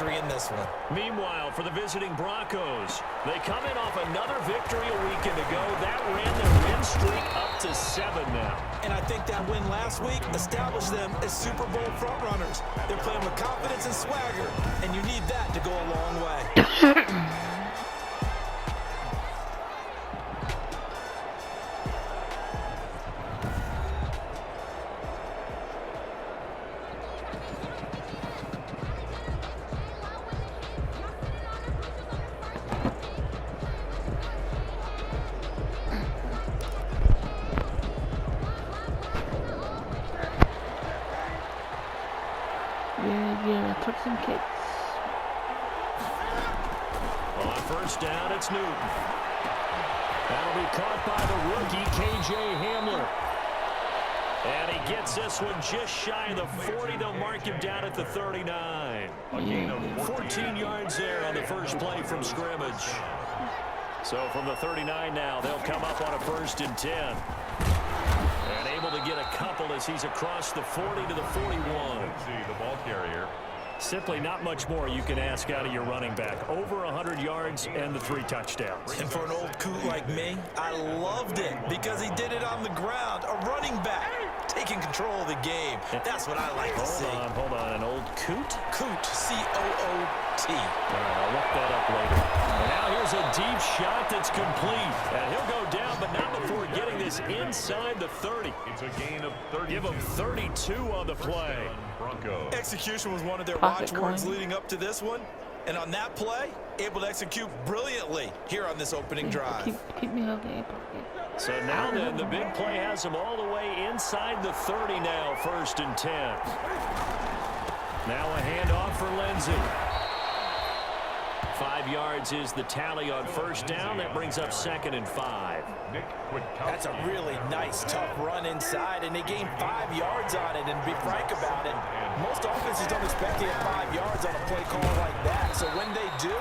victory in this one. Meanwhile, for the visiting Broncos, they come in off another victory a weekend ago. That ran their win streak up to 7 now. And I think that win last week established them as Super Bowl frontrunners. They're playing with confidence and swagger, and you need that to go a long way. Yeah, took some kicks. On first down, it's Newton. That'll be caught by the rookie, K.J. Hamler. And he gets this one just shy of the 40. They'll mark him down at the 39. 14 yards there on the first play from scrimmage. So from the 39 now, they'll come up on a 1st and 10. And able to get a couple as he's across the 40 to the 41. See the ball carrier. Simply not much more you can ask out of your running back. Over 100 yards and the 3 touchdowns. And for an old coot like me, I loved it because he did it on the ground. A running back taking control of the game. That's what I like to see. Hold on. An old coot? Coot, C-O-O-T. All right, I'll look that up later. And now here's a deep shot that's complete. And he'll go down, but not before getting this inside the 30. It's a gain of 32. Give him 32 on the play. Broncos. Execution was one of their Pocket watchwords coin. leading up to this one. And on that play, able to execute brilliantly here on this opening drive. Keep me okay, pocket. So now then, the big play has him all the way inside the 30 now, 1st and 10. Now a handoff for Lindsey. 5 yards is the tally on first down. That brings up 2nd and 5. That's a really nice, tough run inside, and they gained 5 yards on it. And to be frank about it, most offenses don't expect to get 5 yards on a play call like that. So when they do,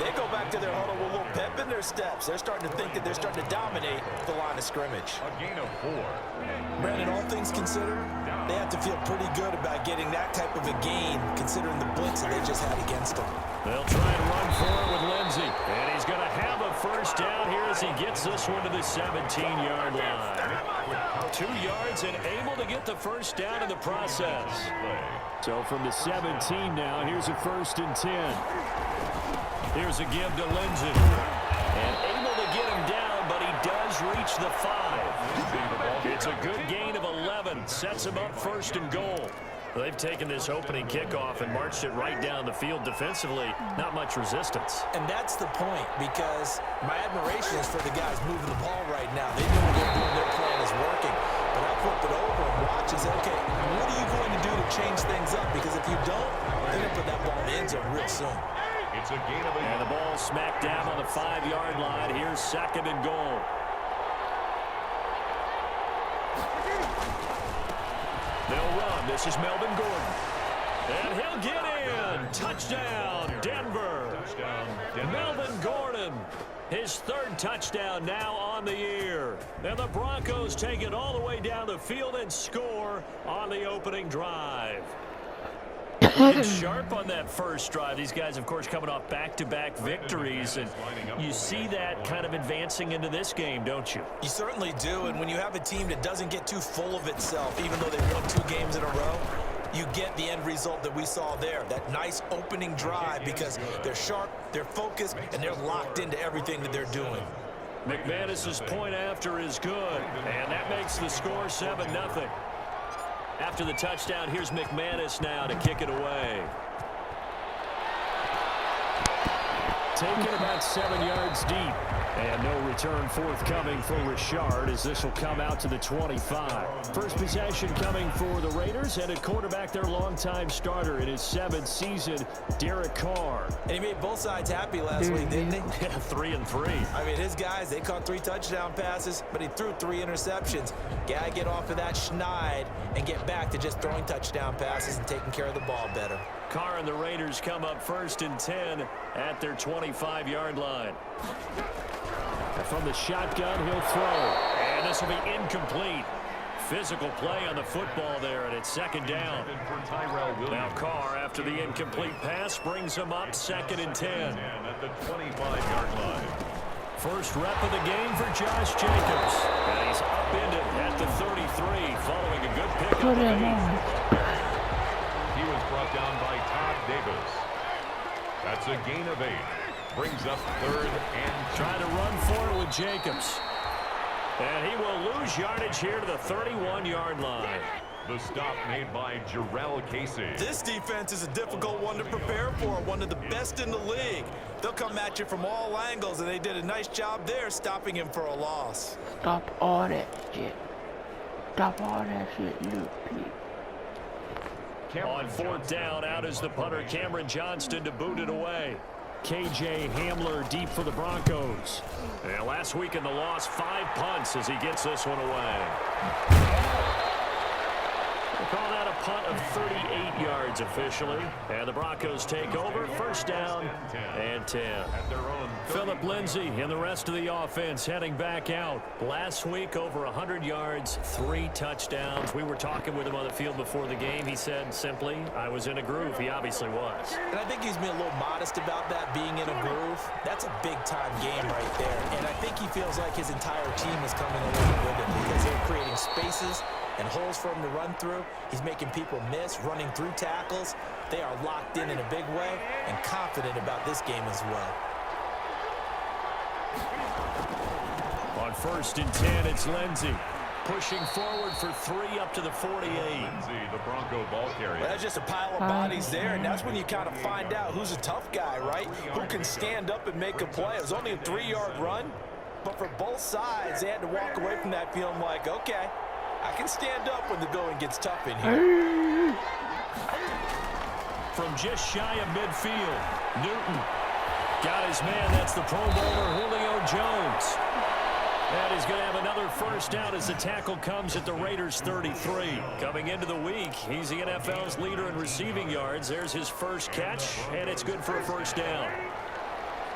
they go back to their huddle with a little pep in their steps. They're starting to think that they're starting to dominate the line of scrimmage. A gain of 4. Brandon, all things considered, they have to feel pretty good about getting that type of a gain, considering the blitz that they just had against them. They'll try and run for it with Lindsey. And he's going to have a first down here as he gets this one to the 17-yard line. 2 yards and able to get the first down in the process. So from the 17 now, here's a 1st and 10. Here's a give to Lindsey. And able to get him down, but he does reach the 5. It's a good gain of 11. Sets him up 1st and goal. They've taken this opening kickoff and marched it right down the field defensively. Not much resistance. And that's the point, because my admiration is for the guys moving the ball right now. They know what they're doing. Their plan is working. But I flip it over and watch and say, okay, what are you going to do to change things up? Because if you don't, they're going to put that ball in the end zone real soon. It's a gain of 8. And the ball smacked down on the 5-yard line. Here's 2nd and goal. They'll run. This is Melvin Gordon. And he'll get in. Touchdown, Denver. Touchdown, Denver. Melvin Gordon. His 3rd touchdown now on the year. And the Broncos take it all the way down the field and score on the opening drive. Looking sharp on that first drive. These guys, of course, coming off back-to-back victories, and you see that kind of advancing into this game, don't you? You certainly do, and when you have a team that doesn't get too full of itself, even though they won 2 games in a row, you get the end result that we saw there, that nice opening drive, because they're sharp, they're focused, and they're locked into everything that they're doing. McManus's point after is good, and that makes the score 7-0. After the touchdown, here's McManus now to kick it away. Taken about 7 yards deep. And no return forthcoming for Richard as this will come out to the 25. First possession coming for the Raiders, and at quarterback their longtime starter in his 7th season, Derek Carr. And he made both sides happy last week, didn't he? Yeah, 3-3. I mean, his guys, they caught 3 touchdown passes, but he threw 3 interceptions. Gotta get off of that schneid and get back to just throwing touchdown passes and taking care of the ball better. Carr and the Raiders come up 1st and 10 at their 25-yard line. From the shotgun, he'll throw. And this will be incomplete. physical play on the football there, and it's second down. Now Carr, after the incomplete pass, brings him up 2nd and 10. At the 25-yard line. First rep of the game for Josh Jacobs. And he's upended at the 33 following a good pickup Put of him 8. on. He was brought down by Todd Davis. That's a gain of 8. Brings up 3rd and Trying to run for it with Jacobs. And he will lose yardage here to the 31-yard line. the stop made by Jarrell Casey. This defense is a difficult one to prepare for, one of the best in the league. They'll come at you from all angles, and they did a nice job there stopping him for a loss. Stop all that shit. Stop all that shit, Luke, please. On 4th down, out is the punter, Cameron Johnston, to boot it away. KJ Hamler deep for the Broncos. And last week in the loss, 5 punts as he gets this one away. We'll call that a punt of 38 yards officially. And the Broncos take over, 1st down and 10. Phillip Lindsay and the rest of the offense heading back out. Last week, over 100 yards, 3 touchdowns. We were talking with him on the field before the game. He said simply, I was in a groove. He obviously was. And I think he's been a little modest about that, being in a groove. That's a big-time game right there. And I think he feels like his entire team is coming along with him because they're creating spaces and holes for him to run through. He's making people miss, running through tackles. They are locked in a big way and confident about this game as well. On 1st and 10, it's Lindsay. Pushing forward for 3 up to the 48. Lindsay, the Bronco ball carrier. Well, that's just a pile of bodies there, and that's when you kind of find out who's a tough guy, right? Who can stand up and make a play. It was only a 3-yard run, but for both sides, they had to walk away from that feeling like, okay, I can stand up when the going gets tough in here. From just shy of midfield, Newton got his man. That's the Pro Bowler Julio Jones. And he's going to have another 1st down as the tackle comes at the Raiders' 33. Coming into the week, he's the NFL's leader in receiving yards. There's his first catch, and it's good for a 1st down.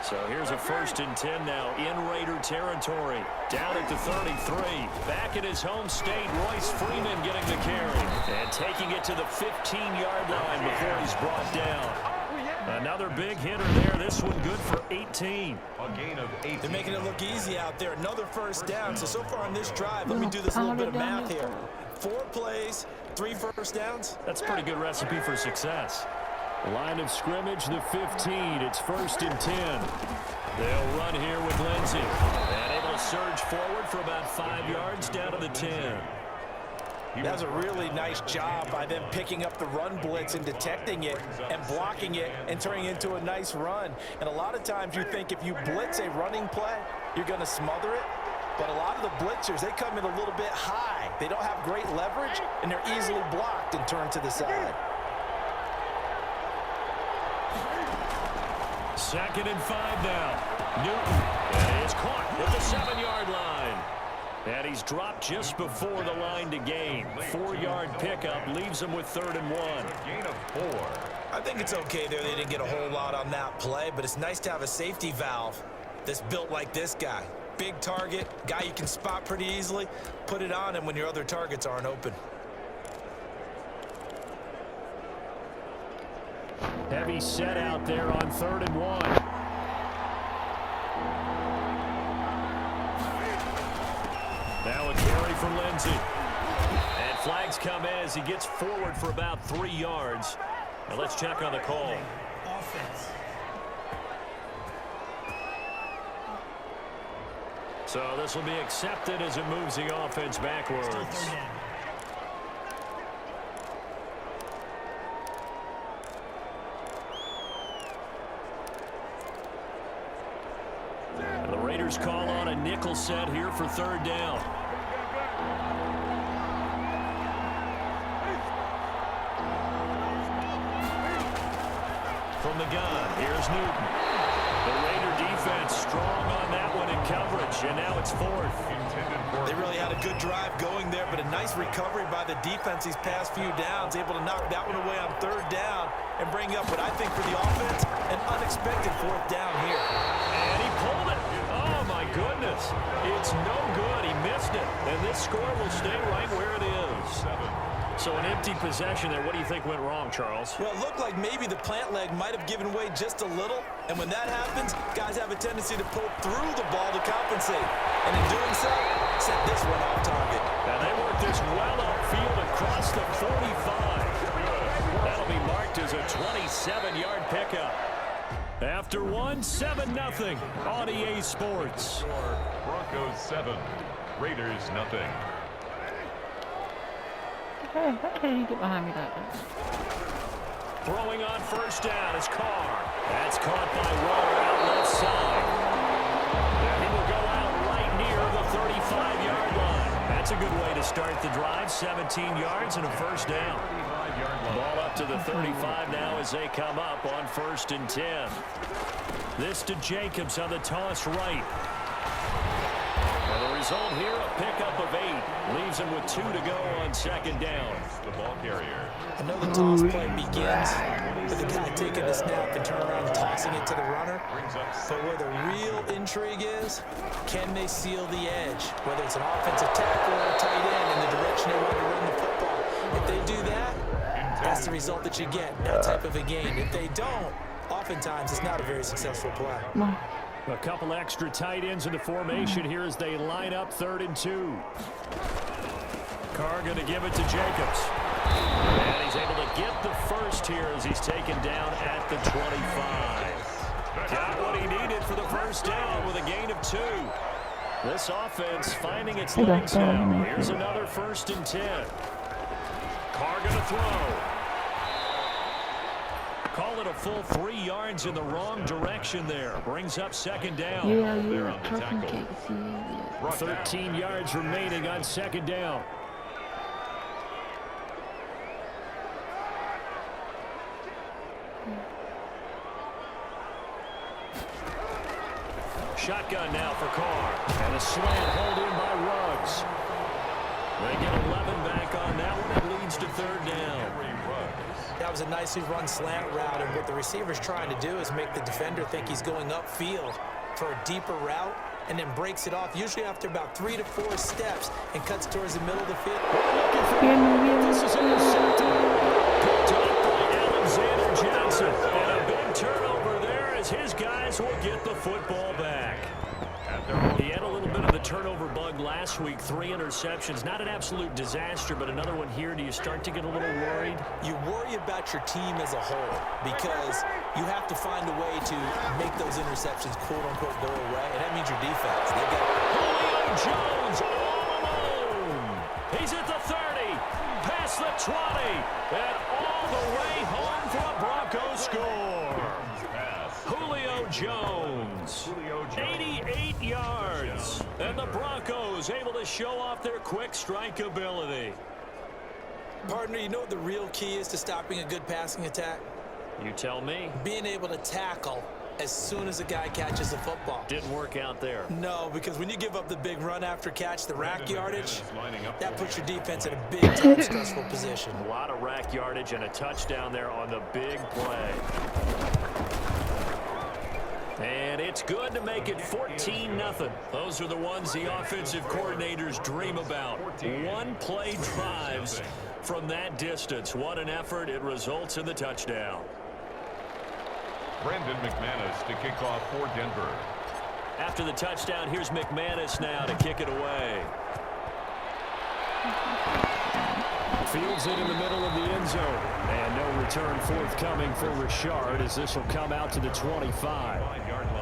So here's a 1st and 10 now in Raider territory. Down at the 33. Back at his home state, Royce Freeman getting the carry. And taking it to the 15-yard line before he's brought down. Another big hitter there. This one good for 18. A gain of 8. They're making it look easy out there. Another 1st down. So far on this drive, let me do this little bit of math here. 4 plays, 3 1st downs. That's a pretty good recipe for success. Line of scrimmage, the 15. It's 1st and 10. They'll run here with Lindsay. And able to surge forward for about 5 yards down to the 10. That was a really nice job by them picking up the run blitz and detecting it and blocking it and turning it into a nice run. And a lot of times you think if you blitz a running play, you're going to smother it. But a lot of the blitzers, they come in a little bit high. They don't have great leverage, and they're easily blocked and turned to the side. 2nd and 5 now. Newton. And it's caught at the 7-yard line. And he's dropped just before the line to gain. 4-yard pickup leaves him with 3rd and 1. Gain of 4. I think it's okay there. They didn't get a whole lot on that play, but it's nice to have a safety valve that's built like this guy. Big target, guy you can spot pretty easily. Put it on him when your other targets aren't open. Heavy set out there on 3rd and 1. Now a carry for Lindsay. And flags come in as he gets forward for about 3 yards. Now let's check on the call. Offense. So this will be accepted as it moves the offense backwards. Still 3rd down. And the Raiders call on a nickel set here for 3rd down. From the gun, here's Newton. The Raider defense strong on that one in coverage, and now it's 4th. They really had a good drive going there, but a nice recovery by the defense these past few downs, able to knock that one away on 3rd down and bring up what I think for the offense, an unexpected 4th down here. And he pulled it. Oh, my goodness. It's no good. He missed it. And this score will stay right where it is. So an empty possession there. What do you think went wrong, Charles? Well, it looked like maybe the plant leg might have given way just a little. And when that happens, guys have a tendency to pull through the ball to compensate. And in doing so, set this one off target. And they worked this well upfield across the 45. That'll be marked as a 27-yard pickup. After one, 7-0 on EA Sports. Broncos 7, Raiders nothing. Hey, how the hell you get behind me like that? Throwing on first down is Carr. That's caught by Waller out left side. And he will go out right near the 35-yard line. That's a good way to start the drive. 17 yards and a first down. Ball up to the 35 now as they come up on 1st and 10. This to Jacobs on the toss right. And the result here, a pickup of 8. Leaves him with 2 to go on 2nd down. The ball carrier. I know the toss play begins with the guy taking the snap and turn around and tossing it to the runner. But where the real intrigue is, can they seal the edge? Whether it's an offensive tackle or a tight end in the direction they want to run the football. If they do that, that's the result that you get, that type of a game. If they don't, oftentimes it's not a very successful play. A couple extra tight ends in the formation here as they line up 3rd and 2. Carr going to give it to Jacobs. And he's able to get the first here as he's taken down at the 25. Got what he needed for the first down with a gain of 2. This offense finding its legs now. Here's another 1st and 10. Carr going to throw. Call it a full 3 yards in the wrong direction there. Brings up 2nd down. Yeah, trucking cakes, yeah. 13 yards remaining on 2nd down. Shotgun now for Carr. And a slant held in by Ruggs. They get 11 back on that one. It leads to 3rd down. That was a nicely run slant route, and what the receiver's trying to do is make the defender think he's going upfield for a deeper route, and then breaks it off, usually after about 3 to 4 steps, and cuts towards the middle of the field. This is intercepted. Picked up by Alexander Johnson. And a big turnover there as his guys will get the football back. He had a little bit of the turnover bug last week. 3 interceptions. Not an absolute disaster, but another one here. Do you start to get a little worried? You worry about your team as a whole because you have to find a way to make those interceptions quote-unquote go away, and that means your defense. They got Julio Jones all alone. He's at the 30, past the 20, and all the way home for a Broncos score. Julio Jones, 88 yards, and the Broncos able to show off their quick strike ability. Partner, you know what the real key is to stopping a good passing attack? You tell me. Being able to tackle as soon as a guy catches the football. Didn't work out there. No, because when you give up the big run after catch, the rack yardage, that puts your defense in a big time stressful position. A lot of rack yardage and a touchdown there on the big play. And it's good to make it 14-0. Those are the ones the offensive coordinators dream about. One-play drives from that distance. What an effort. It results in the touchdown. Brandon McManus to kick off for Denver. After the touchdown, here's McManus now to kick it away. Fields it in the middle of the end zone. And no return forthcoming for Richard as this will come out to the 25.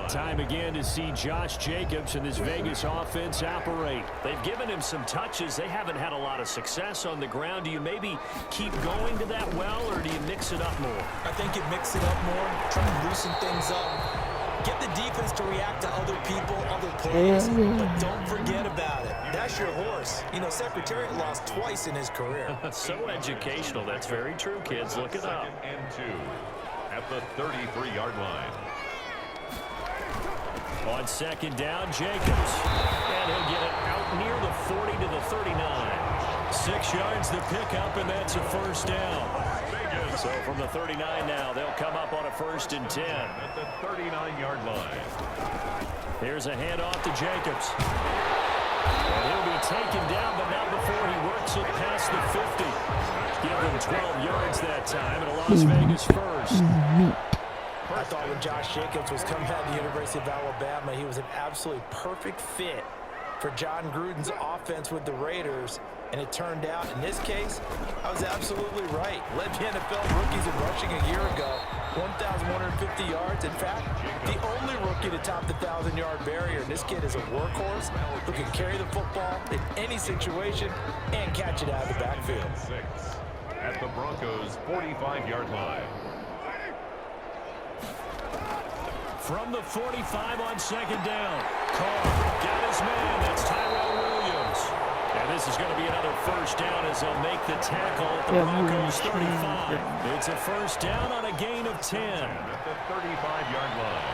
Time again to see Josh Jacobs and this Vegas offense operate. They've given him some touches. They haven't had a lot of success on the ground. Do you maybe keep going to that well, or do you mix it up more? I think you mix it up more, try to loosen things up. Get the defense to react to other people, other plays, but don't forget about it. That's your horse. You know, Secretariat lost twice in his career. So educational. That's very true, kids. Look it up. 2nd and 2 at the 33-yard line. On 2nd down, Jacobs. And he'll get it out near the 40 to the 39. 6 yards to pick up, and that's a first down. Vegas So from the 39 now, they'll come up on a 1st and 10. At the 39-yard line. Here's a handoff to Jacobs. And he'll be taken down, but not before he works it past the 50. Give him 12 yards that time, and a Las Vegas first. I thought when Josh Jacobs was coming out of the University of Alabama, he was an absolutely perfect fit for John Gruden's offense with the Raiders. And it turned out, in this case, I was absolutely right. Led the NFL rookies in rushing a year ago, 1,150 yards. In fact, the only rookie to top the 1,000-yard barrier. And this kid is a workhorse who can carry the football in any situation and catch it out of the backfield. At the Broncos' 45-yard line. From the 45 on 2nd down. Carr got his man. That's Tyrell Williams. And this is going to be another 1st down as they'll make the tackle at the Broncos' 35. It's a 1st down on a gain of 10. At the 35-yard line.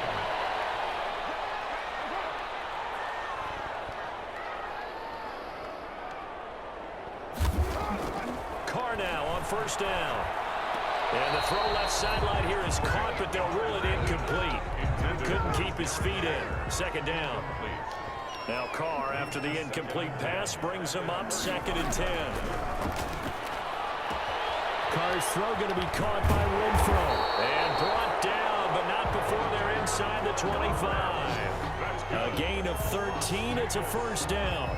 Carr now on 1st down. And the throw left sideline here is caught, but they'll rule it incomplete. Couldn't keep his feet in. 2nd down. Now Carr, after the incomplete pass, brings him up 2nd and 10. Carr's throw going to be caught by Renfro. And brought down, but not before they're inside the 25. A gain of 13. It's a 1st down.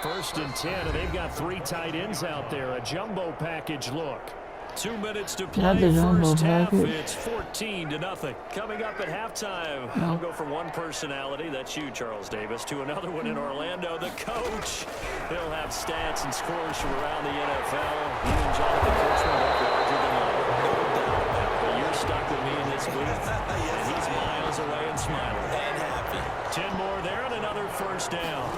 1st and 10, and they've got 3 tight ends out there. A jumbo package look. 2 minutes to play, first half. It's 14-0. Coming up at halftime, I'll go from one personality, that's you, Charles Davis, to another one in Orlando, the coach. He'll have stats and scores from around the NFL. You and Jonathan Kurtzman both larger than life. But you're stuck with me in this booth, and he's miles away and smiling. And happy. 10 more there and another 1st down.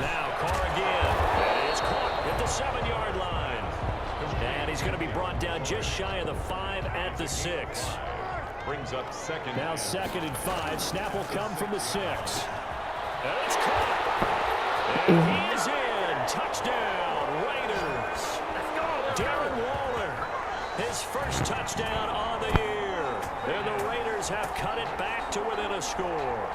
Now Carr again. And it's caught at the 7-yard line. And he's going to be brought down just shy of the 5 at the 6. Brings up 2nd. Now 2nd and 5. Snap will come from the 6. And it's caught. And he is in. Touchdown, Raiders. Darren Waller, his first touchdown on the year. And the Raiders have cut it back to within a score.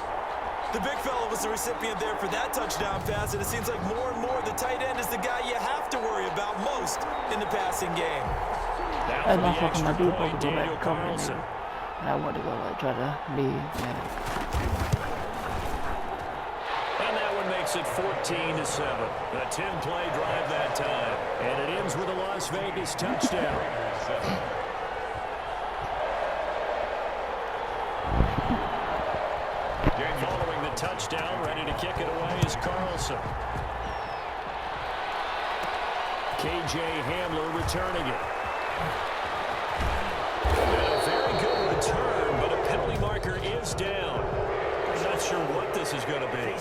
The big fella was the recipient there for that touchdown pass, and it seems like more and more the tight end is the guy you have to worry about most in the passing game. Now for the extra point, Daniel Carlson. And I want to go try to leave. And that one makes it 14-7. A 10-play drive that time. And it ends with a Las Vegas touchdown. Following the touchdown, ready to kick it away is Carlson. KJ Hamler returning it. And a very good return, but a penalty marker is down. I'm not sure what this is going to be.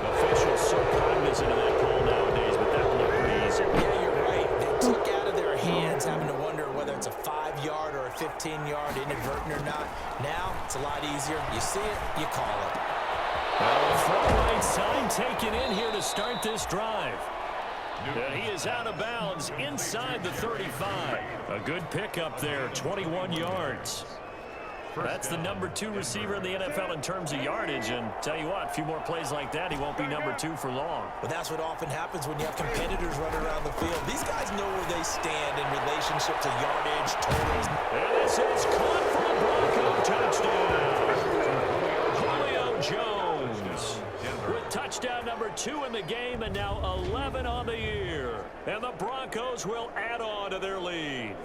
Officials so cognizant of that call nowadays, but that looked pretty easy. Yeah, you're right. They took out of their hands having to wonder whether it's a 5-yard or a 15-yard inadvertent or not. Now, it's a lot easier. You see it, you call it. From right side taken in here to start this drive. And he is out of bounds inside the 35. A good pickup there, 21 yards. That's the number 2 receiver in the NFL in terms of yardage. And tell you what, a few more plays like that, he won't be number 2 for long. But that's what often happens when you have competitors running around the field. These guys know where they stand in relationship to yardage, totals. And this is caught for a Bronco touchdown. Julio Jones with touchdown number 2 in the game and now 11 on the year. And the Broncos will add on to their lead.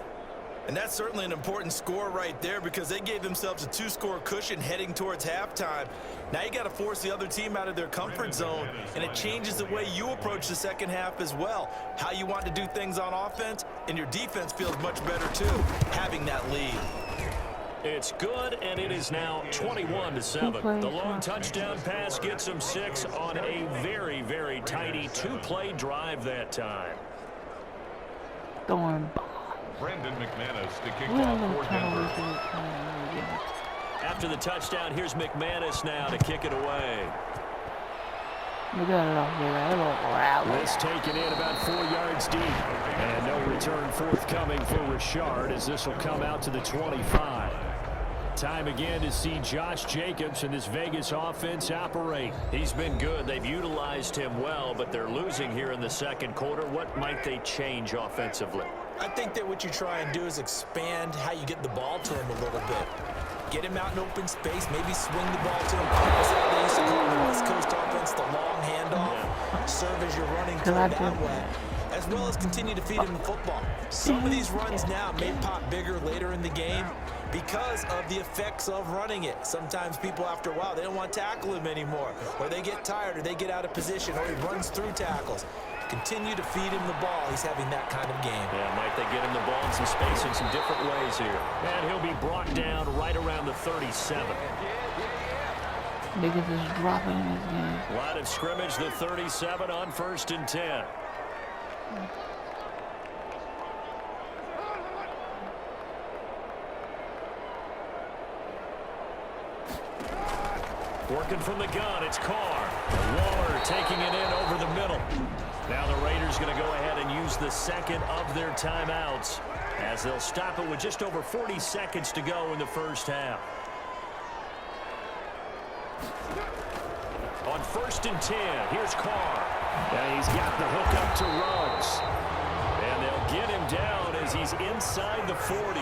And that's certainly an important score right there because they gave themselves a 2-score cushion heading towards halftime. Now you got to force the other team out of their comfort zone, and it changes the way you approach the second half as well. How you want to do things on offense, and your defense feels much better too, having that lead. It's good, and it is now 21-7. The long touchdown pass gets them 6 on a very, very tidy 2-play drive that time. Throwing Brandon McManus to kick off for Denver. After the touchdown, here's McManus now to kick it away. Look at it off there. That little rally. This taken in about 4 yards deep. And no return forthcoming for Richard as this will come out to the 25. Time again to see Josh Jacobs and this Vegas offense operate. He's been good. They've utilized him well, but they're losing here in the second quarter. What might they change offensively? I think that what you try and do is expand how you get the ball to him a little bit. Get him out in open space, maybe swing the ball to him. That's how they used to call the West Coast offense, the long handoff. Serve as your running play that way, as well as continue to feed him the football. Some of these runs now may pop bigger later in the game because of the effects of running it. Sometimes people, after a while, they don't want to tackle him anymore, or they get tired, or they get out of position, or he runs through tackles. Continue to feed him the ball. He's having that kind of game. Yeah, might they get him the ball in some space in some different ways here. And he'll be brought down right around the 37. Niggas is dropping in this game. Line of scrimmage, the 37 on 1st and 10. Working from the gun, it's Carr. Waller taking it in over the middle. Now the Raiders going to go ahead and use the second of their timeouts as they'll stop it with just over 40 seconds to go in the first half. On 1st and 10, here's Carr. And he's got the hook up to Ruggs. And they'll get him down as he's inside the 40.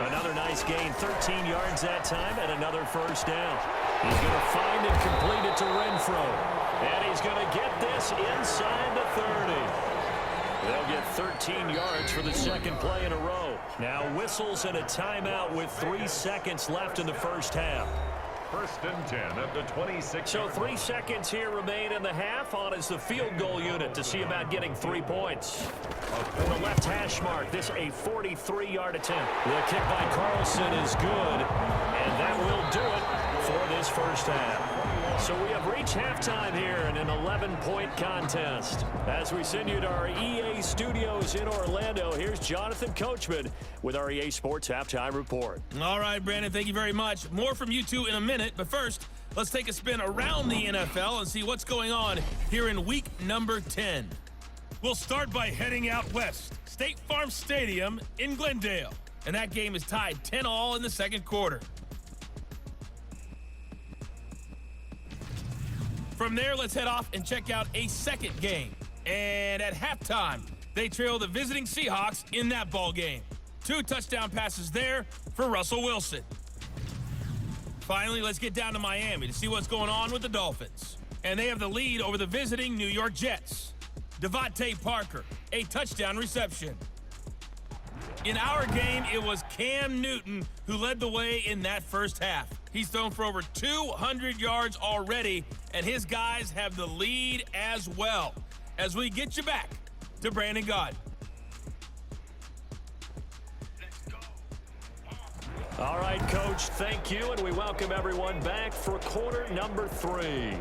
Another nice gain, 13 yards that time, and another first down. He's going to find and complete it to Renfro. And he's going to get this inside the 30. They'll get 13 yards for the second play in a row. Now whistles and a timeout with 3 seconds left in the first half. 1st and 10 at the 26. So 3 seconds here remain in the half. On is the field goal unit to see about getting 3 points. For the left hash mark, this a 43-yard attempt. The kick by Carlson is good, and that will do it for this first half. So we have reached halftime here in an 11-point contest. As we send you to our EA studios in Orlando, here's Jonathan Coachman with our EA Sports Halftime Report. All right, Brandon, thank you very much. More from you two in a minute, but first, let's take a spin around the NFL and see what's going on here in week number 10. We'll start by heading out west, State Farm Stadium in Glendale. And that game is tied 10-all in the second quarter. From there, let's head off and check out a second game. And at halftime, they trail the visiting Seahawks in that ball game. 2 touchdown passes there for Russell Wilson. Finally, let's get down to Miami to see what's going on with the Dolphins. And they have the lead over the visiting New York Jets. Devontae Parker, a touchdown reception. In our game, it was Cam Newton who led the way in that first half. He's thrown for over 200 yards already, and his guys have the lead as well. As we get you back to Brandon Gaudin. All right, Coach, thank you, and we welcome everyone back for quarter number 3.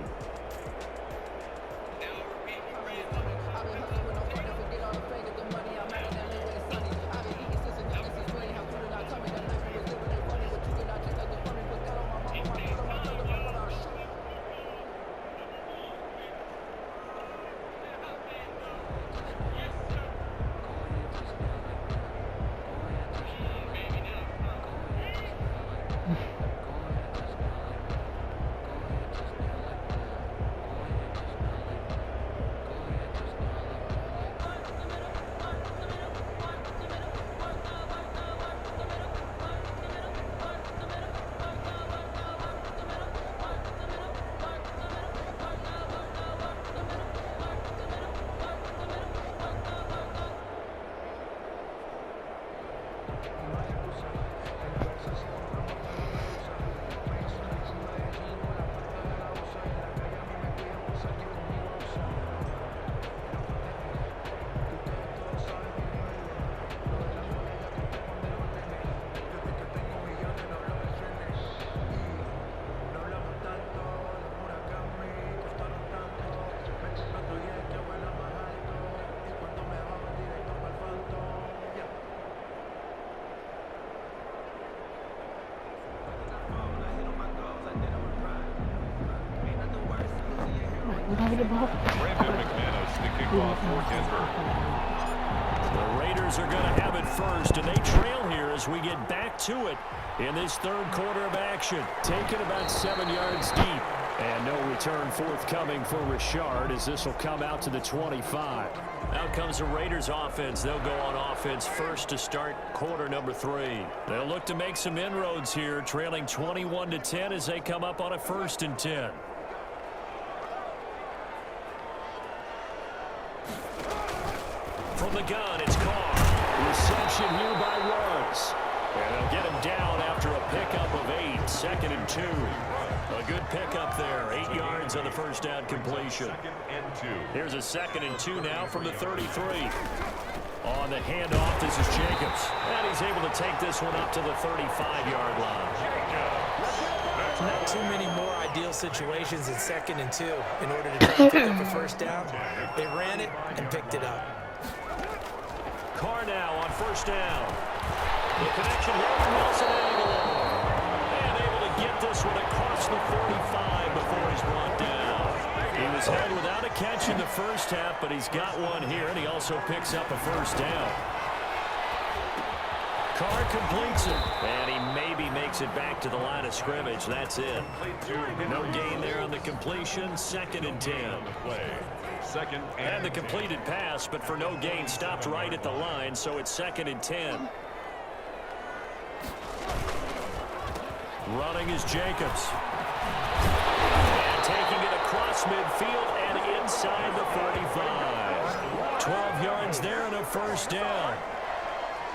the ball. Brandon McManus, the kickoff for Denver. The Raiders are going to have it first, and they trail here as we get back to it in this third quarter of action. Taken about 7 yards deep. And no return forthcoming for Richard as this will come out to the 25. Out comes the Raiders offense. They'll go on offense first to start quarter number 3. They'll look to make some inroads here, trailing 21-10 as they come up on a 1st and 10. From the gun, it's Carr. Reception here by Ruggs. And they'll get him down after a pickup of 8. 2nd and 2. A good pickup there. 8 yards on the first down completion. 2nd and 2. Here's a 2nd and 2 now from the 33. On the handoff, this is Jacobs. And he's able to take this one up to the 35-yard line. Not too many more ideal situations in 2nd and 2 in order to try to pick up a first down. They ran it and picked it up. Carr now on first down. The connection here from Nelson Aguilar. And able to get this one across the 45 before he's brought down. He was held without a catch in the first half, but he's got one here, and he also picks up a first down. Carr completes it, and he maybe makes it back to the line of scrimmage. That's it. No gain there on the completion. 2nd and 10. Play. 2nd And the completed pass, but for no gain, stopped right at the line, so it's 2nd and 10. Running is Jacobs. And taking it across midfield and inside the 45. 12 yards there and a first down.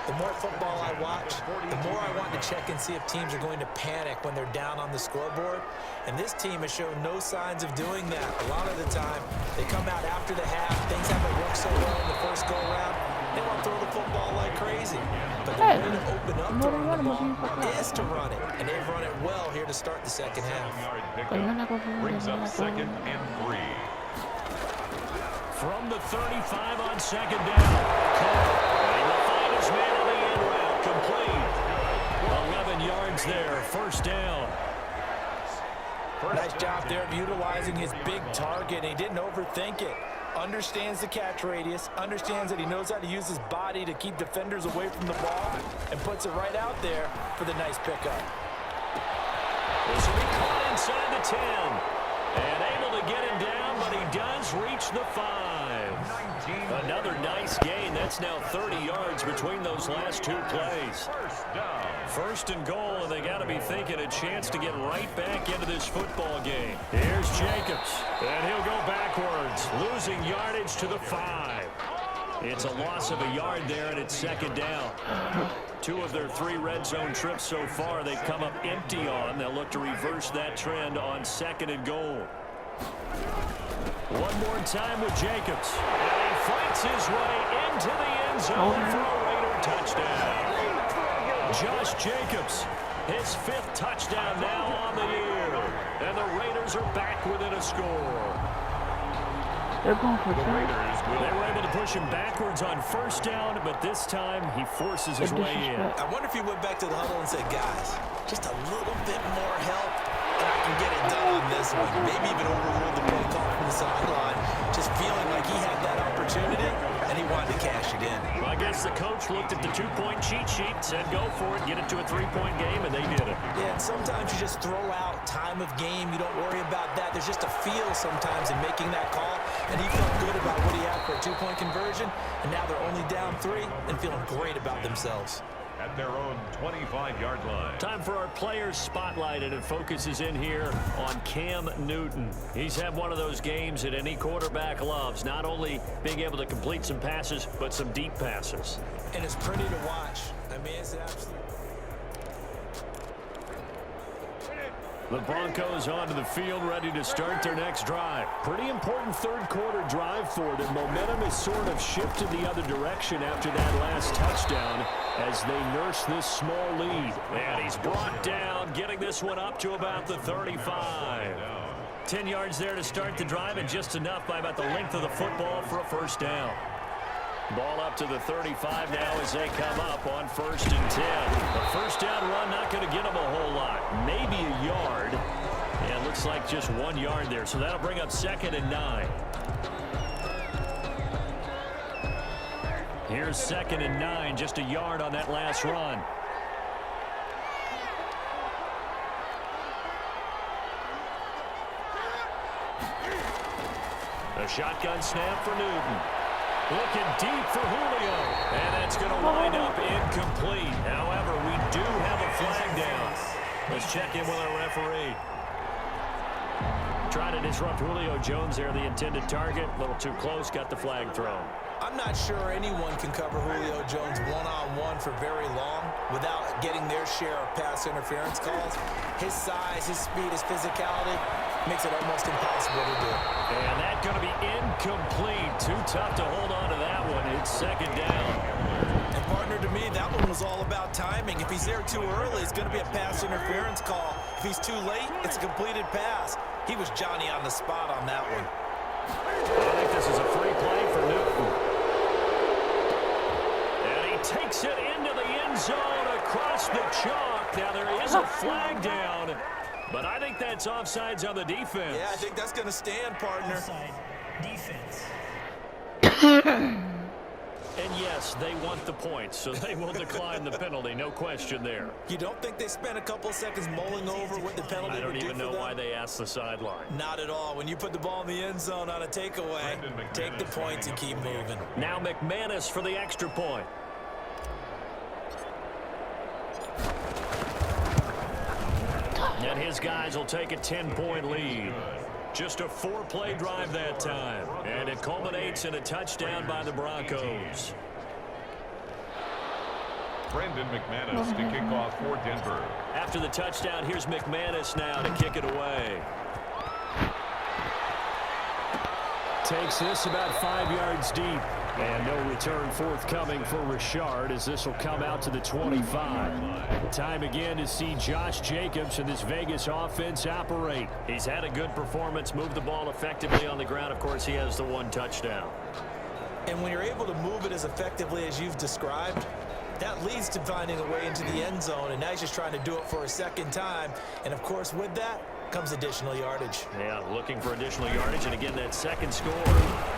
The more football I watch, the more I want to check and see if teams are going to panic when they're down on the scoreboard. And this team has shown no signs of doing that. A lot of the time, they come out after the half. Things haven't worked so well in the first go-around. They want to throw the football like crazy. But the way to open up throwing the ball is to run it. And they've run it well here to start the second half. brings up 2nd and 3. From the 35 on 2nd down. He will find his man on the end route. Complete. 11 yards there. First down. Nice job there of utilizing his big target. He didn't overthink it. Understands the catch radius, understands that he knows how to use his body to keep defenders away from the ball, and puts it right out there for the nice pickup. This will be caught inside the 10. And able to get him down, but he does reach the 5. Another nice gain. That's now 30 yards between those last 2 plays. First and goal, and they got to be thinking a chance to get right back into this football game. Here's Jacobs, and he'll go backwards, losing yardage to the 5. It's a loss of a yard there, and it's 2nd down. 2 of their 3 red zone trips so far they've come up empty on. They'll look to reverse that trend on 2nd and goal. One more time with Jacobs. And he fights his way into the end zone for a Raider touchdown. Josh Jacobs, his 5th touchdown now on the year. And the Raiders are back within a score. They're going for They were able to push him backwards on first down, but this time he forces his way in. I wonder if he went back to the huddle and said, guys, just a little bit more help, and I can get it done on this one. Maybe even overrule the play call from the sideline, just feeling like he had that opportunity, and he wanted to cash it in. Well, I guess the coach looked at the 2-point cheat sheet, said go for it, get it to a 3-point game, and they did it. Yeah, and sometimes you just throw out time of game. You don't worry about that. There's just a feel sometimes in making that call, and he felt good about what he had for a 2-point conversion, and now they're only down 3 and feeling great about themselves. At their own 25-yard line. Time for our players spotlight, and it focuses in here on Cam Newton. He's had one of those games that any quarterback loves, not only being able to complete some passes, but some deep passes. And it's pretty to watch. I mean, it's absolutely... The Broncos onto the field, ready to start their next drive. Pretty important third quarter drive for them. Momentum has sort of shifted the other direction after that last touchdown as they nurse this small lead. And he's brought down, getting this one up to about the 35. 10 yards there to start the drive, and just enough by about the length of the football for a first down. Ball up to the 35 now as they come up on 1st and 10. The first down run not going to get them a whole lot. Maybe a yard. And Yeah, looks like just 1 yard there, so that'll bring up 2nd and 9. Here's 2nd and 9, just a yard on that last run. A shotgun snap for Newton. Looking deep for Julio. And that's going to wind up incomplete. However, we do have a flag down. Let's check in with our referee. Trying to disrupt Julio Jones there, the intended target. A little too close, got the flag thrown. I'm not sure anyone can cover Julio Jones one-on-one for very long without getting their share of pass interference calls. His size, his speed, his physicality makes it almost impossible to do. And that's going to be incomplete. Too tough to hold on to that one. It's 2nd down. And partner, to me, that one was all about timing. If he's there too early, it's going to be a pass interference call. If he's too late, it's a completed pass. He was Johnny on the spot on that one. I think this is a free play for Newton. And he takes it into the end zone across the chalk. Now there is a flag down, but I think that's offsides on the defense. Yeah, I think that's going to stand, partner. Offside. Defense. And yes, they want the points, so they will decline the penalty. No question there. You don't think they spent a couple seconds mulling over what the penalty I don't would do even for know them? why they asked the sideline. Not at all. When you put the ball in the end zone on a takeaway, take the points and keep moving. Now McManus for the extra point. And his guys will take a 10-point lead. Just a 4-play drive that time. And it culminates in a touchdown by the Broncos. Brandon McManus to kick off for Denver. After the touchdown, here's McManus now to kick it away. Takes this about 5 yards deep. And no return forthcoming for Richard as this will come out to the 25. Time again to see Josh Jacobs and this Vegas offense operate. He's had a good performance, moved the ball effectively on the ground. Of course, he has the 1 touchdown. And when you're able to move it as effectively as you've described, that leads to finding a way into the end zone. And now he's just trying to do it for a 2nd time. And, of course, with that comes additional yardage. Yeah, looking for additional yardage. And, again, that 2nd score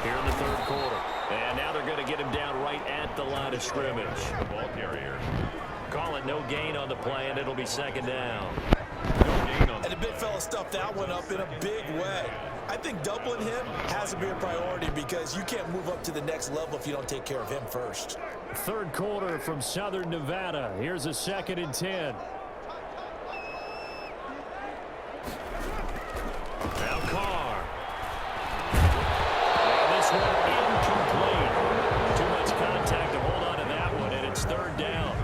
here in the 3rd quarter. And now they're going to get him down right at the line of scrimmage. The ball carrier. Call it no gain on the play, and it'll be 2nd down. No gain on And the big fella stuffed that one up in a big way. I think doubling him has to be a priority because you can't move up to the next level if you don't take care of him first. 3rd quarter from Southern Nevada. Here's a 2nd and 10. Now Carr. And this one incomplete. Too much contact to hold on to that one, and it's 3rd down.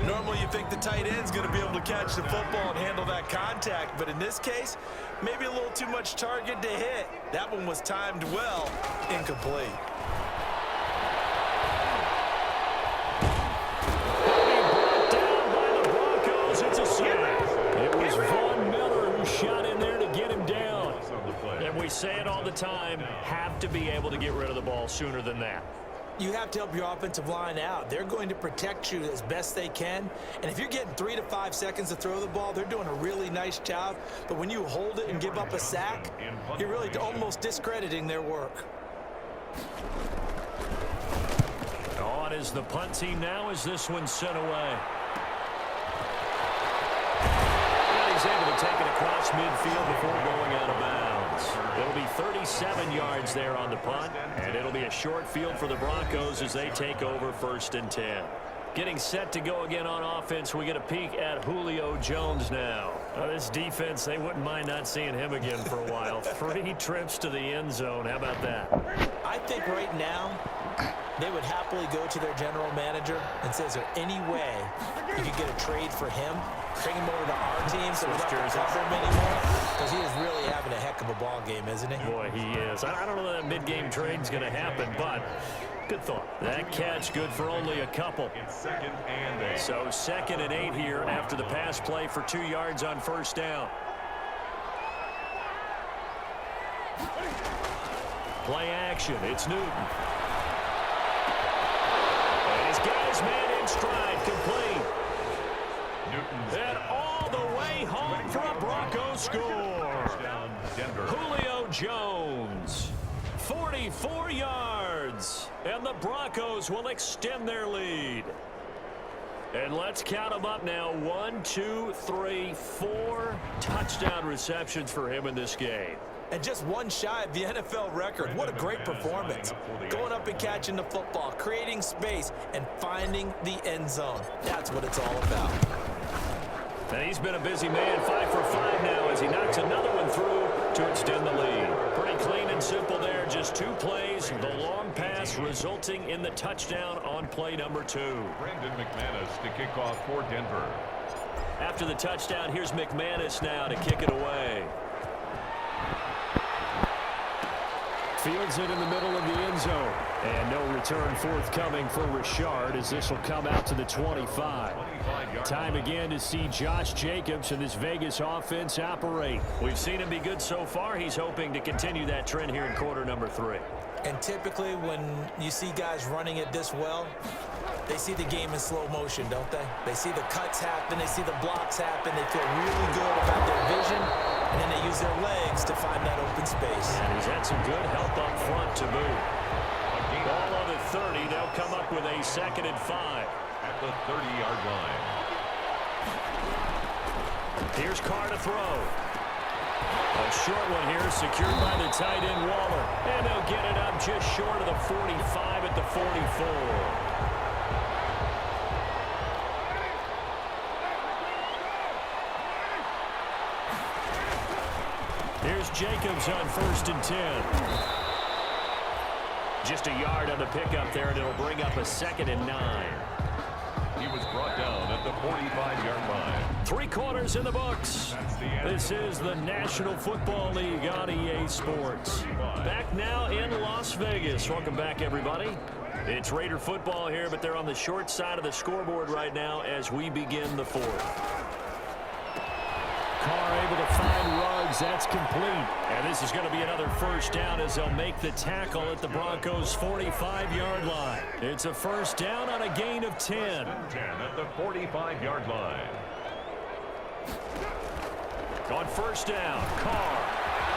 Normally you think the tight end's going to be able to catch the football and handle that contact, but in this case, maybe a little too much target to hit. That one was timed well, incomplete. Brought down by the Broncos. It's a sack. It was Von Miller who shot in there to get him down. And we say it all the time, have to be able to get rid of the ball sooner than that. You have to help your offensive line out. They're going to protect you as best they can. And if you're getting 3 to 5 seconds to throw the ball, they're doing a really nice job. But when you hold it and give up a sack, you're really almost discrediting their work. On is the punt team now as this one's sent away. And he's able to take it across midfield before going out of bounds. It'll be 37 yards there on the punt, and it'll be a short field for the Broncos as they take over 1st and 10. Getting set to go again on offense, we get a peek at Julio Jones now. This defense, they wouldn't mind not seeing him again for a while. 3 trips to the end zone. How about that? I think right now they would happily go to their general manager and say, is there any way you could get a trade for him? Bring him over to our team so we don't have to cover him anymore? Because he is really having a heck of a ball game, isn't he? Boy, he is. I don't know that mid-game trade's going to happen, but good thought. That catch good for only a couple. It's 2nd and 8. So 2nd and 8 here after the pass play for 2 yards on 1st down. Play action. It's Newton. And his guy's man in stride, complete. Newton's And all the way home for a Broncos score. Jones. 44 yards. And the Broncos will extend their lead. And let's count them up now. 1, 2, 3, 4 touchdown receptions for him in this game. And just one shy of the NFL record. What a great performance. Going up and catching the football, creating space, and finding the end zone. That's what it's all about. And he's been a busy man, 5 for 5 now as he knocks another one through to extend the lead. Pretty clean and simple there. Just 2 plays. The long pass resulting in the touchdown on play number 2. Brandon McManus to kick off for Denver. After the touchdown, here's McManus now to kick it away. Fields it in the middle of the end zone. And no return forthcoming for Richard as this will come out to the 25. Time again to see Josh Jacobs and this Vegas offense operate. We've seen him be good so far. He's hoping to continue that trend here in quarter number 3. And typically when you see guys running it this well, they see the game in slow motion, don't they? They see the cuts happen, they see the blocks happen, they feel really good about their vision, and then they use their legs to find that open space. And he's had some good help up front to boot. Ball on the 30, they'll come up with a 2nd and 5. At the 30-yard line. Here's Carr to throw. A short one here, secured by the tight end Waller. And they'll get it up just short of the 45 at the 44. Here's Jacobs on 1st and 10. Just a yard on the pickup there, and it'll bring up a 2nd and 9. He was brought down at the 45-yard line. 3 quarters in the books. This is the National Football League on EA Sports. Back now in Las Vegas. Welcome back, everybody. It's Raider football here, but they're on the short side of the scoreboard right now as we begin the 4th. Carr able to find Ruggs. That's complete. And this is going to be another 1st down as they'll make the tackle at the Broncos' 45-yard line. It's a 1st down on a gain of 10. 10 at the 45-yard line. On 1st down, Carr.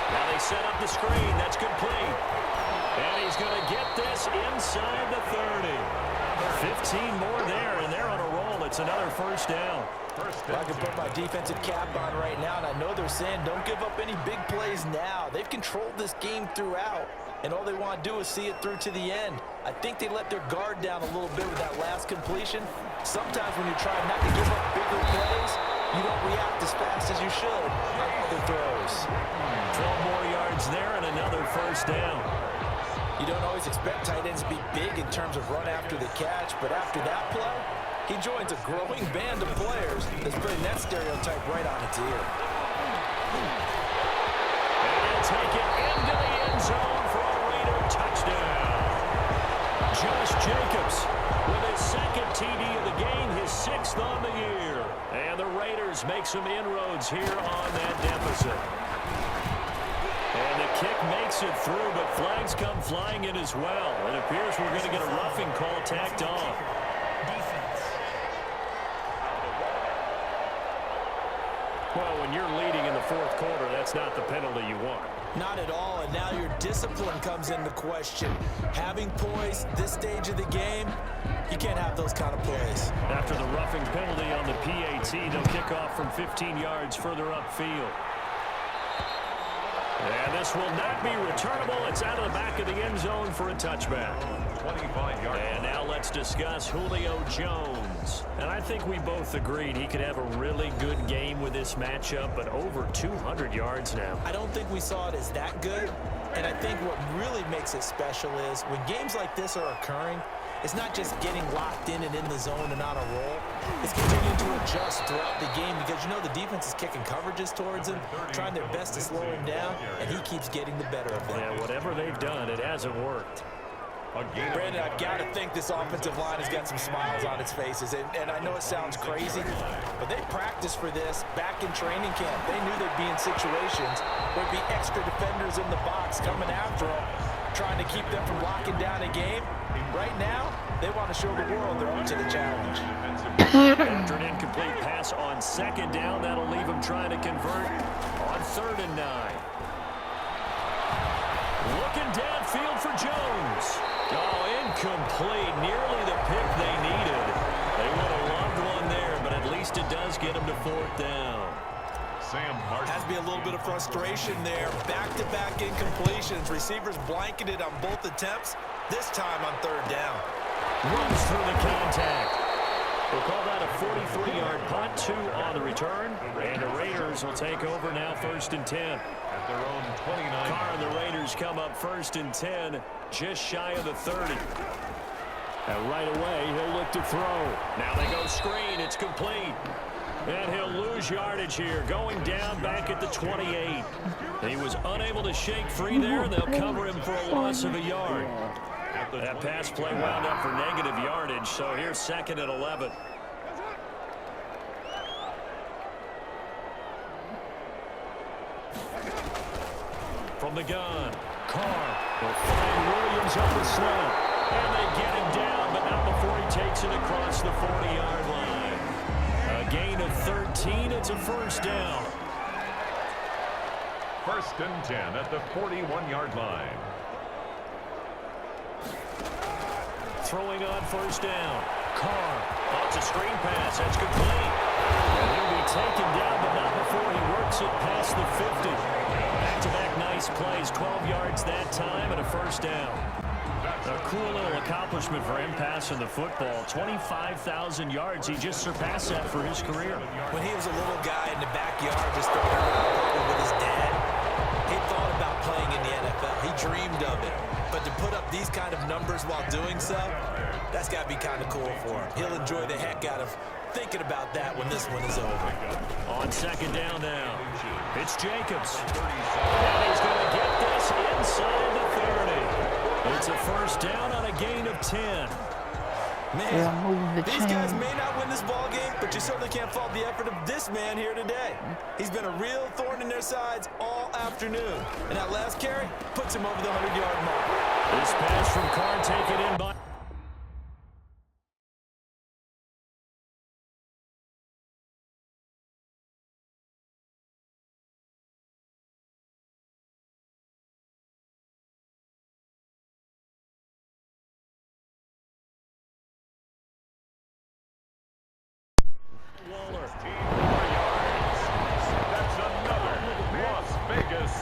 Now they set up the screen. That's complete. And he's going to get this inside the 30. 15 more there, and they're on a roll. It's another 1st down. I can put my defensive cap on right now, and I know they're saying don't give up any big plays now. They've controlled this game throughout, and all they want to do is see it through to the end. I think they let their guard down a little bit with that last completion. Sometimes when you're trying not to give up bigger plays, you don't react as fast as you should on other throws. 12 more yards there and another 1st down. You don't always expect tight ends to be big in terms of run after the catch, but after that play, he joins a growing band of players that's putting that stereotype right on its ear. And he'll take it into the end zone for a Raider touchdown. Josh Jacobs with his 2nd TD of the game, his 6th on the year. And the Raiders make some inroads here on that deficit. And the kick makes it through, but flags come flying in as well. It appears we're going to get a roughing call tacked on. Well, when you're leading in the 4th quarter, that's not the penalty you want. Not at all, and now your discipline comes into question. Having poise this stage of the game, you can't have those kind of plays. After the roughing penalty on the PAT, they'll kick off from 15 yards further upfield. And this will not be returnable. It's out of the back of the end zone for a touchback. 25-yard. And now let's discuss Julio Jones. And I think we both agreed he could have a really good game with this matchup, but over 200 yards now. I don't think we saw it as that good, and I think what really makes it special is when games like this are occurring, it's not just getting locked in and in the zone and on a roll. It's continuing to adjust throughout the game because, you know, the defense is kicking coverages towards him, trying their best to slow him down, and he keeps getting the better of them. Yeah, whatever they've done, it hasn't worked. Brandon, I've got to think this offensive line has got some smiles on its faces, and I know it sounds crazy, but they practiced for this back in training camp. They knew they'd be in situations where there'd be extra defenders in the box coming after them, trying to keep them from locking down a game. Right now, they want to show the world they're up to the challenge. After an incomplete pass on 2nd down, that'll leave them trying to convert on 3rd and 9. Looking downfield for Jones. Oh, incomplete. Nearly the pick they needed. They would have loved one there, but at least it does get them to 4th down. Sam Martin. Has to be a little bit of frustration there. Back-to-back incompletions. Receivers blanketed on both attempts. This time on 3rd down. Runs through the contact. We'll call that a 43-yard punt, 2 on the return. And the Raiders will take over now 1st and 10. At their own 29. Carr and the Raiders come up 1st and 10, just shy of the 30. And right away, he'll look to throw. Now they go screen. It's complete. And he'll lose yardage here, going down back at the 28. He was unable to shake free there, and they'll cover him for a loss of a yard. That pass play wound up for negative yardage, so here's 2nd and 11. From the gun, Carr will find Williams on the slant. And they get him down, but not before he takes it across the 40-yard line. A gain of 13. It's a 1st down. 1st and 10 at the 41-yard line. Throwing on 1st down. Carr. Oh, it's a screen pass. That's complete. And he'll be taken down, but not before he works it past the 50. Back-to-back nice plays. 12 yards that time and a 1st down. A cool little accomplishment for him passing the football. 25,000 yards. He just surpassed that for his career. When he was a little guy in the backyard just throwing around probably with his dad, he thought about playing in the NFL. He dreamed of it. But to put up these kind of numbers while doing so, that's got to be kind of cool for him. He'll enjoy the heck out of thinking about that when this one is over. On 2nd down now, it's Jacobs. And he's going to get this inside the 30. It's a 1st down on a gain of 10. Man, these guys may not win this ball game, but you certainly can't fault the effort of this man here today. He's been a real thorn in their sides all afternoon. And that last carry puts him over the 100-yard mark. This pass from Carr taken in by... Waller. 4 yards. That's another Las Vegas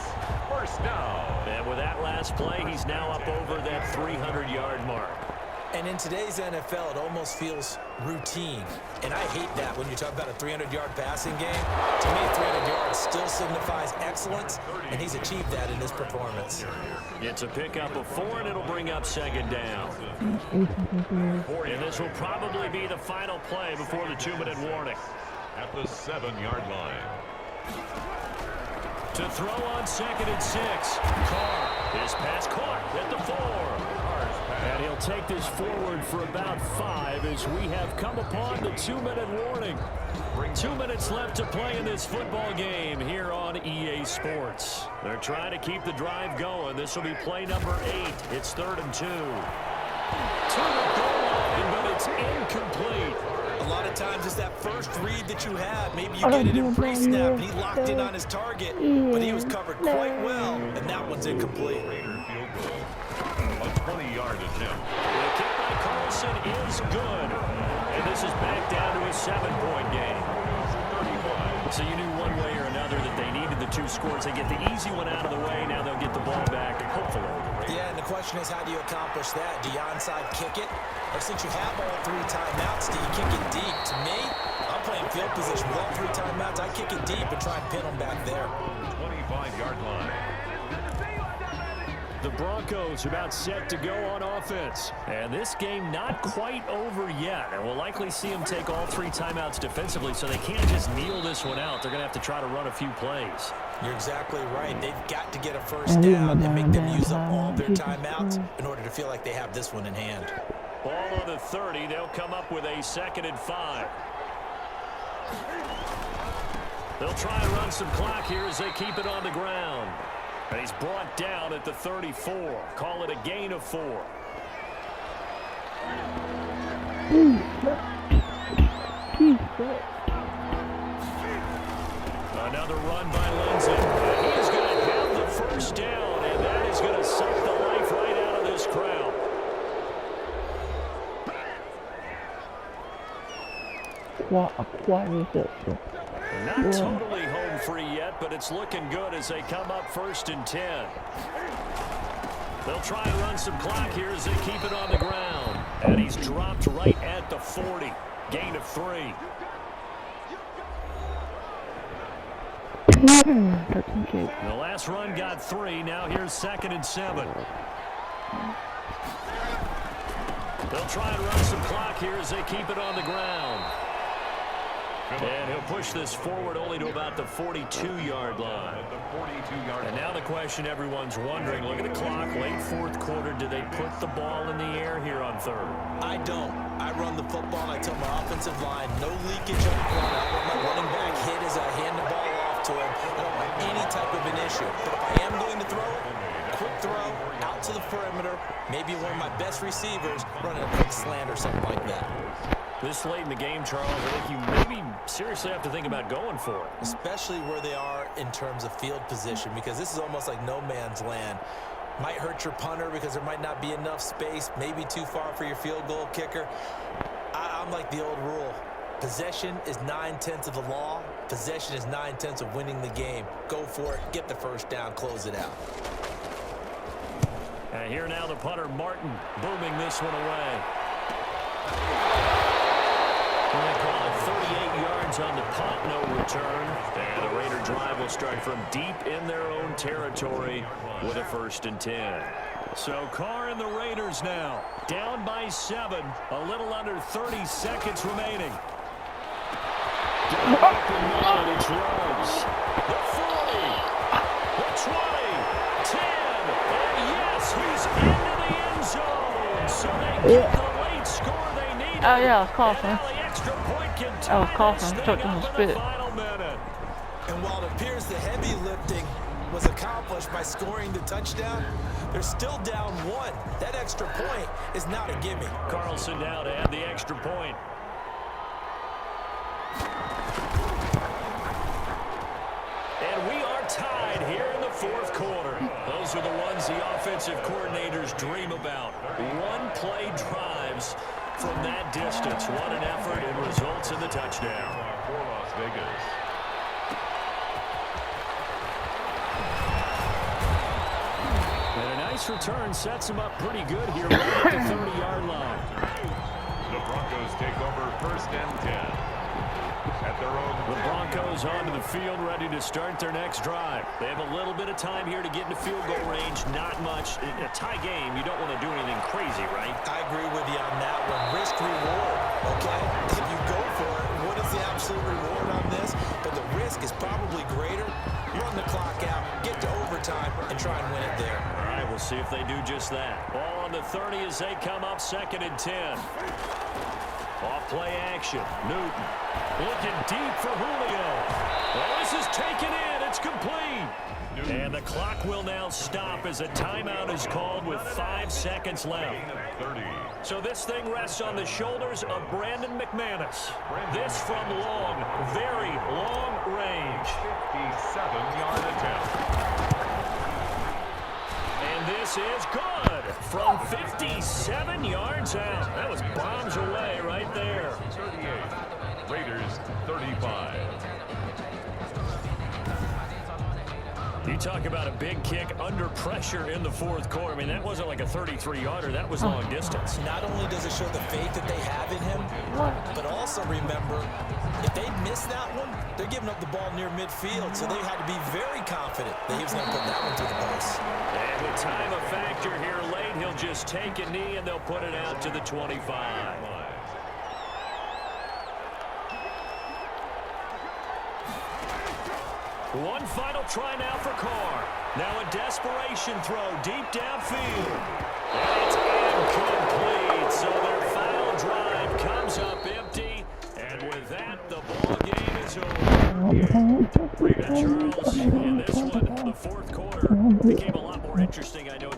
1st down. And with that last play, he's now up over that 300-yard mark. And in today's NFL, it almost feels routine. And I hate that when you talk about a 300-yard passing game. To me, 300 yards still signifies excellence, and he's achieved that in his performance. It's a pickup of 4, and it'll bring up 2nd down. And this will probably be the final play before the 2-minute warning. At the 7-yard line. To throw on 2nd and 6. Carr. His pass caught at the 4. And he'll take this forward for about 5 as we have come upon the 2-minute warning. 2 minutes left to play in this football game here on EA Sports. They're trying to keep the drive going. This will be play number 8. It's 3rd and 2. To the goal line, but it's incomplete. A lot of times it's that first read that you have. Maybe you get it in pre-snap, and he locked in on his target, but he was covered quite well, and that one's incomplete. Raider field goal. A 20-yard attempt. The kick by Carlson is good. And this is back down to a 7-point game. So you knew one way or another that they needed the 2 scores. They get the easy one out of the way. Now they'll get the ball back, hopefully. Yeah, and the question is, how do you accomplish that? Do you onside kick it? Or since you have all 3 timeouts, do you kick it deep? To me, I'm playing field position with all 3 timeouts. I kick it deep and try and pin them back there. 25-yard line. The Broncos about set to go on offense. And this game not quite over yet. And we'll likely see them take all 3 timeouts defensively, so they can't just kneel this one out. They're going to have to try to run a few plays. You're exactly right. They've got to get a first down and make them use up all their timeouts in order to feel like they have this one in hand. Ball on the 30. They'll come up with a 2nd and 5. They'll try and run some clock here as they keep it on the ground. And he's brought down at the 34. Call it a gain of 4. Another run by Lindsay. He's going to have the first down, and that is going to quadriceps. Not totally home free yet, but it's looking good as they come up 1st and 10. They'll try and run some clock here as they keep it on the ground. And he's dropped right at the 40. Gain of 3. The last run got 3. Now here's 2nd and 7. They'll try and run some clock here as they keep it on the ground. And he'll push this forward only to about the 42-yard line. And now the question everyone's wondering, look at the clock, late 4th quarter, do they put the ball in the air here on 3rd? I don't. I run the football and I tell my offensive line, no leakage up front. I want my running back hit as I hand the ball off to him. I don't want any type of an issue. But if I am going to throw it, quick throw, out to the perimeter, maybe one of my best receivers running a quick slant or something like that. This late in the game, Charles, I think you maybe seriously have to think about going for it. Especially where they are in terms of field position, because this is almost like no man's land. Might hurt your punter because there might not be enough space, maybe too far for your field goal kicker. I'm like the old rule. Possession is 9/10 of the law. Possession is 9/10 of winning the game. Go for it, get the first down, close it out. And here now the punter, Martin, booming this one away. They call it 38 yards on the punt, no return. And the Raider drive will start from deep in their own territory with a 1st and 10. So Carr and the Raiders now down by 7, a little under 30 seconds remaining. Down open line, it's Rhodes. The 40, the 20, 10, and yes, he's into the end zone. So they get the late score they need. Oh yeah, coughing. Oh, coughing, touching the spit. And while it appears the heavy lifting was accomplished by scoring the touchdown, they're still down 1. That extra point is not a gimme. Carlson now to add the extra point. And we are tied here in the 4th quarter. Those are the ones the offensive coordinators dream about. One-play drives from that distance. What an effort, and results in the touchdown. For Las Vegas. And a nice return sets him up pretty good here right at the 30-yard line. The Broncos take over 1st and 10. At their own The Broncos onto the field, ready to start their next drive. They have a little bit of time here to get into field goal range. Not much. In a tie game, you don't want to do anything crazy, right? I agree with you on that one. Risk reward, okay? If you go for it, what is the absolute reward on this? But the risk is probably greater. Run the clock out, get to overtime, and try and win it there. All right, we'll see if they do just that. Ball on the 30 as they come up 2nd and 10. Off play action. Newton looking deep for Julio. Well, this is taken in. It's complete. And the clock will now stop as a timeout is called with 5 seconds left. So this thing rests on the shoulders of Brandon McManus. This from long, very long range. 57-yard attempt. And this is good from 57 yards out. That was bombs away right there. 38. Raiders 35. You talk about a big kick under pressure in the 4th quarter. I mean, that wasn't like a 33-yarder. That was long distance. Not only does it show the faith that they have in him, but also remember, if they miss that one, they're giving up the ball near midfield, so they had to be very confident that he was going to put that one to the post. And with time a factor here late, he'll just take a knee and they'll put it out to the 25. One final try now for Carr. Now a desperation throw deep downfield. And it's incomplete. So their final drive comes up empty. And with that, the ball game is over. Charles, in this one, the 4th quarter became a lot more interesting, I know,